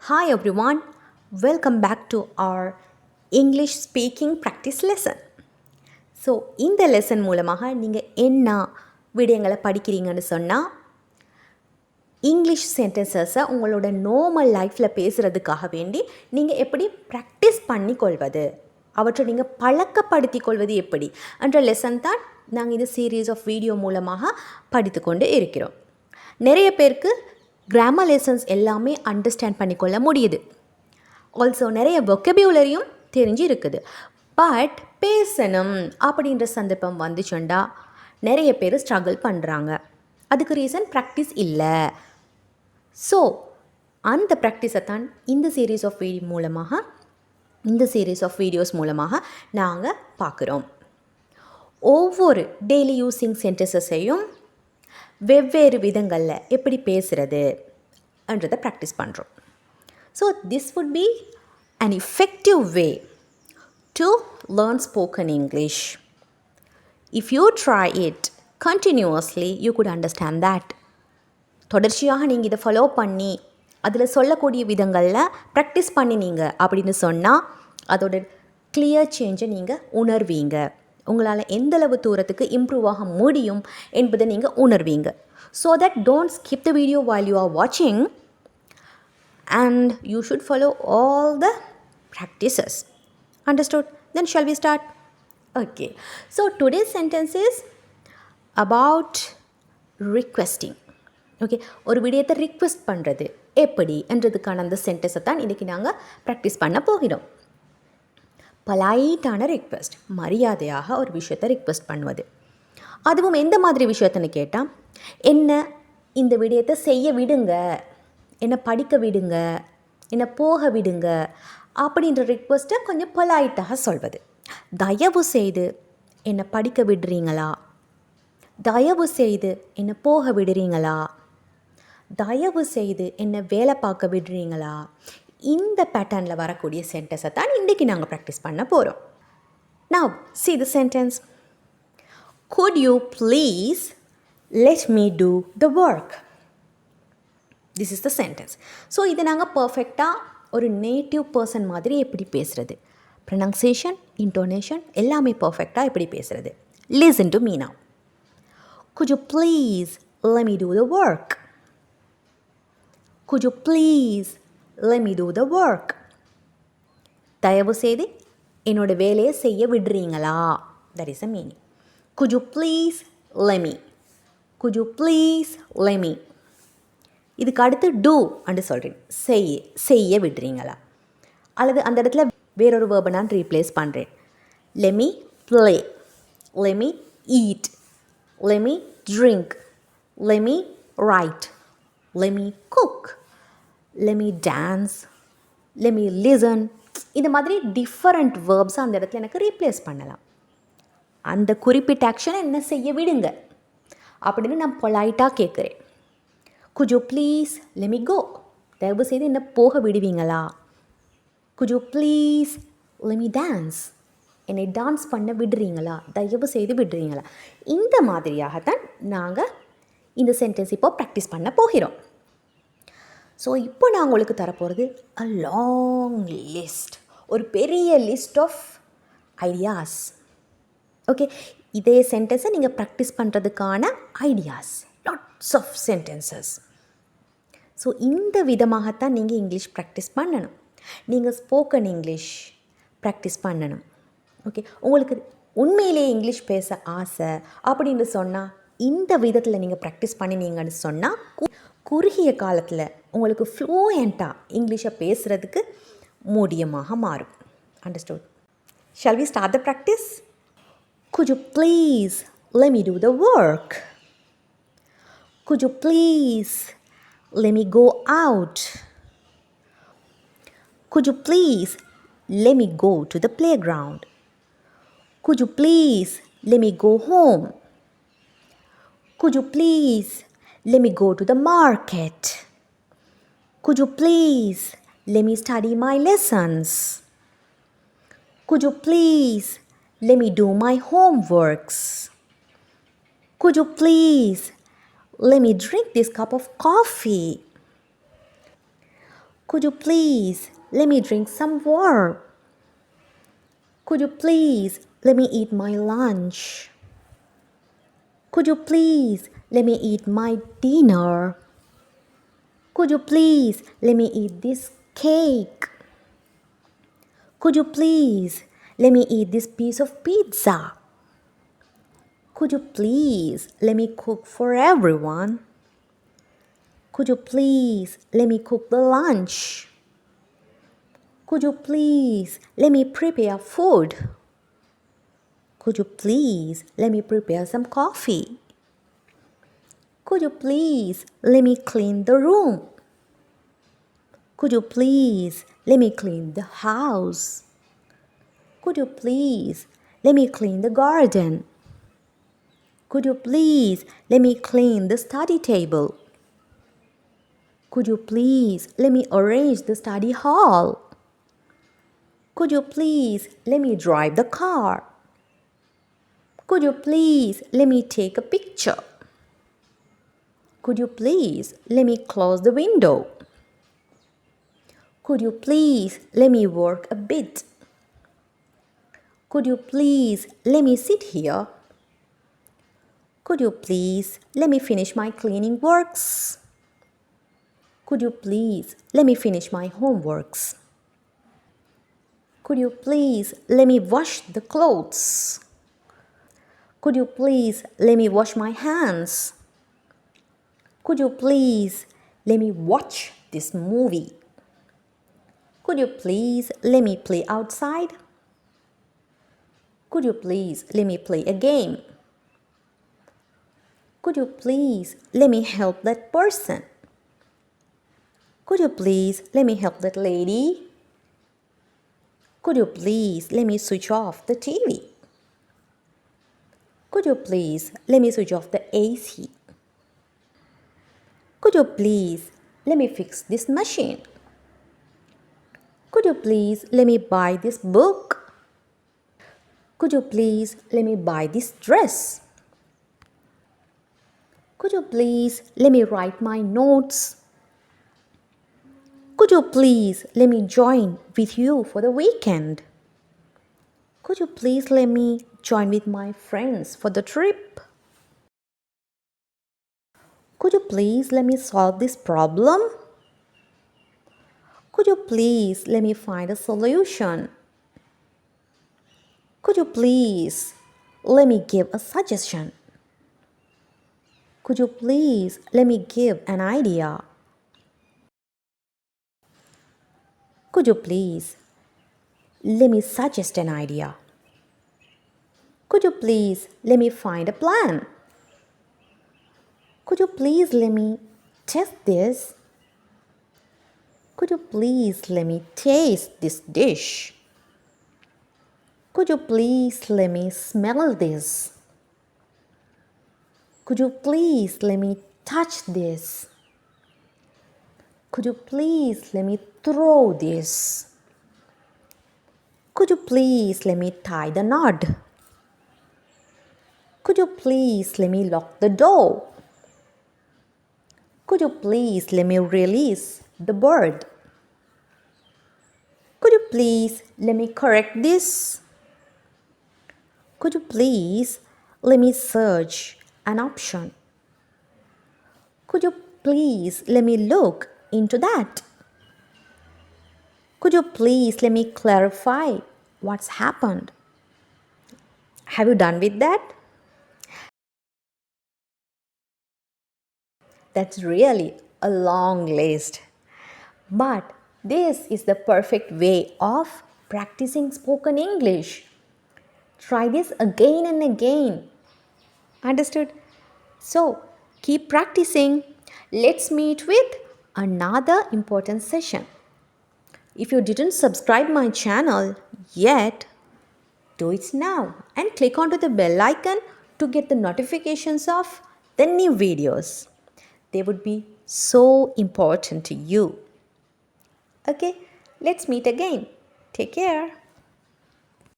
Hi everyone, welcome back to our English speaking practice lesson. So இந்த lesson மூலமாக நீங்கள் என்ன விடயங்களை படிக்கிறீங்கன்னு சொன்னால் இங்கிலீஷ் சென்டென்சஸை உங்களோட நார்மல் லைஃப்பில் பேசுகிறதுக்காக வேண்டி நீங்கள் எப்படி ப்ராக்டிஸ் பண்ணி கொள்வது, அவற்றை நீங்கள் பழக்கப்படுத்தி கொள்வது எப்படி என்ற லெசன் தான் நாங்கள் இந்த சீரீஸ் ஆஃப் வீடியோ மூலமாக படித்து கொண்டு இருக்கிறோம். நிறைய பேருக்கு கிராமர் லெசன்ஸ் எல்லாமே அண்டர்ஸ்டாண்ட் பண்ணிக்கொள்ள முடியுது. ஆல்சோ நிறைய வொக்கபுலரியும் தெரிஞ்சு இருக்குது. பட் பேசணும் அப்படின்ற சந்தர்ப்பம் வந்துச்சுண்டா நிறைய பேர் ஸ்ட்ரகிள் பண்ணுறாங்க. அதுக்கு ரீசன் ப்ராக்டிஸ் இல்லை. ஸோ அந்த ப்ராக்டிஸை தான் இந்த சீரீஸ் ஆஃப் வீடியோஸ் மூலமாக நாங்கள் பார்க்குறோம். ஒவ்வொரு டெய்லி யூஸிங் சென்டென்சஸையும் வெவ்வேறு விதங்களில் எப்படி பேசுகிறது என்றதை ப்ராக்டிஸ் பண்ணுறோம். So this would be an effective way to learn spoken English. If you try it continuously, you could understand that. தொடர்ச்சியாக நீங்கள் இதை ஃபாலோ பண்ணி அதில் சொல்லக்கூடிய விதங்களில் ப்ராக்டிஸ் பண்ணினீங்க அப்படின்னு சொன்னால் அதோட கிளியர் சேஞ்சை நீங்கள் உணர்வீங்க. உங்களால் எந்தளவு தூரத்துக்கு இம்ப்ரூவ் ஆக முடியும் என்பதை நீங்கள் உணர்வீங்க. So that don't skip the video while you are watching and you should follow all the practices. Understood? Then shall we start? Okay. So today's sentence is about requesting. Okay, ஒரு விடயத்தை request பண்ணுறது எப்படி என்றதுக்கான அந்த சென்டென்ஸை தான் இன்றைக்கி நாங்கள் practice பண்ண போகிறோம். பொலைட்டான ரிக்வெஸ்ட், மரியாதையாக ஒரு விஷயத்தை ரிக்வெஸ்ட் பண்ணுவது. அதுவும் எந்த மாதிரி விஷயத்துன்னு கேட்டால், என்ன இந்த விடயத்தை செய்ய விடுங்க, என்னை படிக்க விடுங்க, என்னை போக விடுங்க அப்படின்ற ரிக்வெஸ்ட்டை கொஞ்சம் பொலைட்டாக சொல்வது. தயவு செய்து என்னை படிக்க விடுறீங்களா, தயவு செய்து என்னை போக விடுறீங்களா, தயவு செய்து என்னை வேலை பார்க்க விடுறீங்களா, இந்த பேட்டர்னில் வரக்கூடிய சென்டென்ஸை தான் இன்றைக்கி நாங்கள் ப்ராக்டிஸ் பண்ண போகிறோம். Now see the sentence. Could you please let me do the work? This is the sentence. So இதை நாங்கள் பர்ஃபெக்டாக ஒரு நேட்டிவ் பர்சன் மாதிரி எப்படி பேசுகிறது, ப்ரொனன்சியேஷன், இன்டோனேஷன் எல்லாமே பர்ஃபெக்டாக எப்படி பேசுகிறது. Listen to me now. Could you please let me do the work? Could you please let me do the work? தயவு செய்து என்னோட வேலையை செய்ய விடுறீங்களா? That is the meaning. Could you please let me? Could you please let me? இதுக்கு அடுத்து do and சொல்கிறேன். செய்ய விடுறீங்களா, அல்லது அந்த இடத்துல வேறொரு வேர்பை நான் ரீப்ளேஸ் பண்ணுறேன். Let me play, let me eat, let me drink, let me write, let me cook, let me dance, let me listen. இந்த மாதிரி டிஃபரண்ட் வேர்ப்ஸை அந்த இடத்துல எனக்கு ரீப்ளேஸ் பண்ணலாம். அந்த குறிப்பிட்ட ஆக்ஷனை என்ன செய்ய விடுங்க அப்படின்னு நான் பொலைட்டாக கேட்குறேன். Could you please let me go? தயவு செய்து என்ன போக விடுவீங்களா? Could you please let me dance? என்னை டான்ஸ் பண்ண விடுறீங்களா, தயவு செய்து விடுறீங்களா? இந்த மாதிரியாகத்தான் நாங்கள் இந்த சென்டென்ஸ் இப்போ ப்ராக்டிஸ் பண்ண போகிறோம். ஸோ இப்போ நான் உங்களுக்கு தரப்போகிறது அ லாங் லிஸ்ட், ஒரு பெரிய லிஸ்ட் ஆஃப் ஐடியாஸ். ஓகே, இதே சென்டென்ஸை நீங்கள் ப்ராக்டிஸ் பண்ணுறதுக்கான ideas, lots of sentences. So இந்த விதமாகத்தான் நீங்கள் இங்கிலீஷ் ப்ராக்டிஸ் பண்ணணும். நீங்கள் ஸ்போக்கன் இங்கிலீஷ் ப்ராக்டிஸ் பண்ணணும். ஓகே, உங்களுக்கு உண்மையிலேயே இங்கிலீஷ் பேச ஆசை அப்படின்னு சொன்னால் இந்த விதத்தில் நீங்கள் ப்ராக்டிஸ் பண்ணினீங்கன்னு சொன்னால் குறுகிய காலத்தில் உங்களுக்கு ஃப்ளூயண்ட்டாக இங்கிலீஷை பேசுகிறதுக்கு முடியமாக மாறும். Understood? Shall we start the practice? Could you please let me do the work? Could you please let me go out? Could you please let me go to the playground? Could you please let me go home? Could you please let me go to the market? Could you please let me study my lessons? Could you please let me do my homeworks? Could you please let me drink this cup of coffee? Could you please let me drink some water? Could you please let me eat my lunch? Could you please let me eat my dinner? Could you please let me eat this cake? Could you please let me eat this piece of pizza? Could you please let me cook for everyone? Could you please let me cook the lunch? Could you please let me prepare food? Could you please let me prepare some coffee? Could you please let me clean the room? Could you please let me clean the house? Could you please let me clean the garden? Could you please let me clean the study table? Could you please let me arrange the study hall? Could you please let me drive the car? Could you please let me take a picture? Could you please let me close the window? Could you please let me work a bit? Could you please let me sit here? Could you please let me finish my cleaning works? Could you please let me finish my homeworks? Could you please let me wash the clothes? Could you please let me wash my hands? Could you please let me watch this movie? Could you please let me play outside? Could you please let me play a game? Could you please let me help that person? Could you please let me help that lady? Could you please let me switch off the TV? Could you please let me switch off the AC? Could you please let me fix this machine? Could you please let me buy this book? Could you please let me buy this dress? Could you please let me write my notes? Could you please let me join with you for the weekend? Could you please let me join with my friends for the trip? Could you please let me solve this problem? Could you please let me find a solution? Could you please let me give a suggestion? Could you please let me give an idea? Could you please let me suggest an idea? Could you please let me find a plan? Could you please let me test this? Could you please let me taste this dish? Could you please let me smell this? Could you please let me touch this? Could you please let me throw this? Could you please let me tie the knot? Could you please let me lock the door? Could you please let me release the bird? Could you please let me correct this? Could you please let me search an option? Could you please let me look into that? Could you please let me clarify what's happened? Have you done with that? That's really a long list. But this is the perfect way of practicing spoken English. Try this again and again. Understood? So, keep practicing. Let's meet with another important session. If you didn't subscribe my channel yet, do it now and click onto the bell icon to get the notifications of the new videos. They would be so important to you. Okay, let's meet again. Take care.